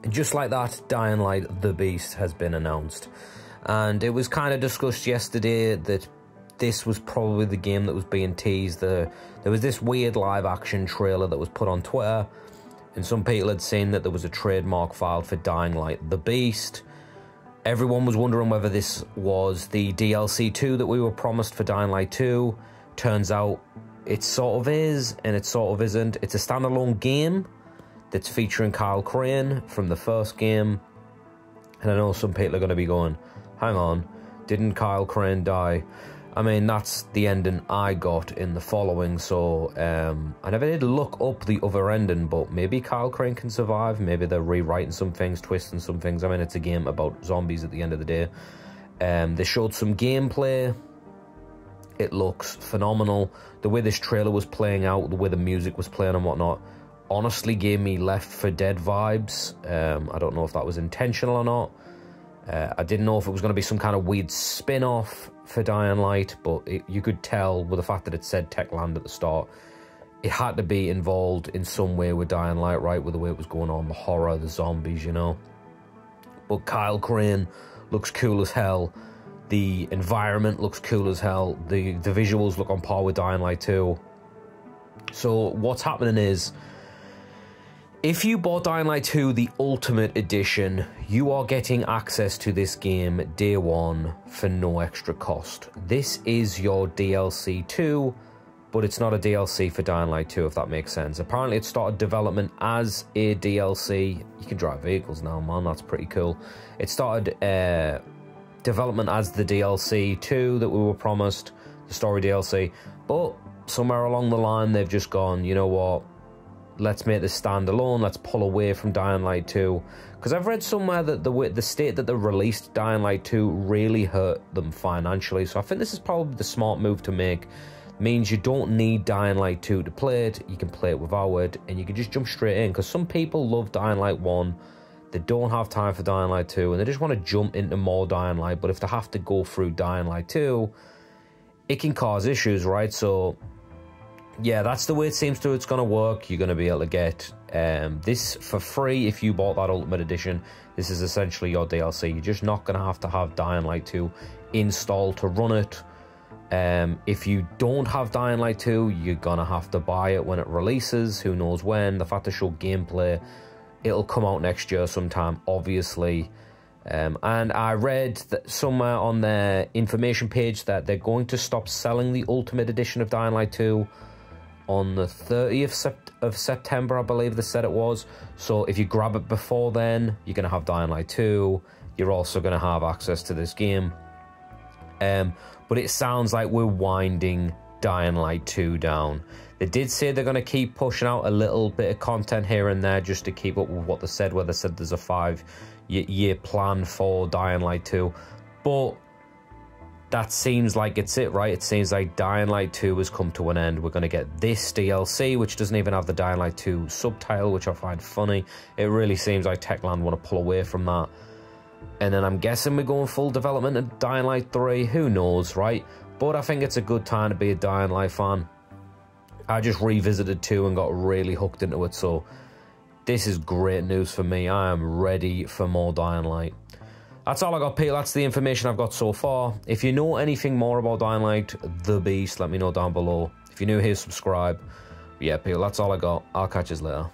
Just like that, Dying Light The Beast has been announced. And it was kind of discussed yesterday that this was probably the game that was being teased. There was this weird live action trailer that was put on Twitter, and some people had seen that there was a trademark filed for Dying Light The Beast. Everyone was wondering whether this was the DLC 2 that we were promised for Dying Light 2. Turns out it sort of is, and it sort of isn't. It's a standalone game that's featuring Kyle Crane from the first game. And I know some people are going to be going, hang on, didn't Kyle Crane die? I mean, that's the ending I got in the following, so I never did look up the other ending, but maybe Kyle Crane can survive. Maybe they're rewriting some things, twisting some things. I mean, it's a game about zombies at the end of the day. They showed some gameplay. It looks phenomenal. The way this trailer was playing out, the way the music was playing and whatnot, honestly gave me Left 4 Dead vibes. I don't know if that was intentional or not. I didn't know if it was going to be some kind of weird spin-off for Dying Light, but you could tell with the fact that it said Techland at the start, it had to be involved in some way with Dying Light, right? With the way it was going on, the horror, the zombies, you know. But Kyle Crane looks cool as hell. The environment looks cool as hell. The visuals look on par with Dying Light 2. So what's happening is, if you bought Dying Light 2, the Ultimate Edition, you are getting access to this game day one for no extra cost. This is your DLC 2, but it's not a DLC for Dying Light 2, if that makes sense. Apparently it started development as a DLC. You can drive vehicles now, man, that's pretty cool. It started development as the DLC 2 that we were promised, the story DLC, but somewhere along the line they've just gone, you know what, let's make this standalone, let's pull away from Dying Light 2. Because I've read somewhere that the state that they released Dying Light 2 really hurt them financially. So I think this is probably the smart move to make. It means you don't need Dying Light 2 to play it. You can play it without it, and you can just jump straight in. Because some people love Dying Light 1. They don't have time for Dying Light 2, and they just want to jump into more Dying Light. But if they have to go through Dying Light 2, it can cause issues, right? So yeah, that's the way it seems to it's going to work. You're going to be able to get this for free if you bought that Ultimate Edition. This is essentially your DLC. You're just not going to have Dying Light 2 installed to run it. If you don't have Dying Light 2, you're going to have to buy it when it releases. Who knows when. The fact to show gameplay, it'll come out next year sometime, obviously. And I read that somewhere on their information page that they're going to stop selling the Ultimate Edition of Dying Light 2 on the 30th of September, I believe they said it was. So if you grab it before then, you're going to have Dying Light 2. You're also going to have access to this game. But it sounds like we're winding Dying Light 2 down. They did say they're going to keep pushing out a little bit of content here and there just to keep up with what they said, where they said there's a 5-year plan for Dying Light 2. But that seems like it's it, right? It seems like Dying Light 2 has come to an end. We're going to get this DLC, which doesn't even have the Dying Light 2 subtitle, which I find funny. It really seems like Techland want to pull away from that. And then I'm guessing we're going full development of Dying Light 3. Who knows, right? But I think it's a good time to be a Dying Light fan. I just revisited 2 and got really hooked into it, so this is great news for me. I am ready for more Dying Light. That's all I got, Pete. That's the information I've got so far. If you know anything more about Dying Light The Beast, let me know down below. If you're new here, subscribe. But yeah, Pete, that's all I got. I'll catch you later.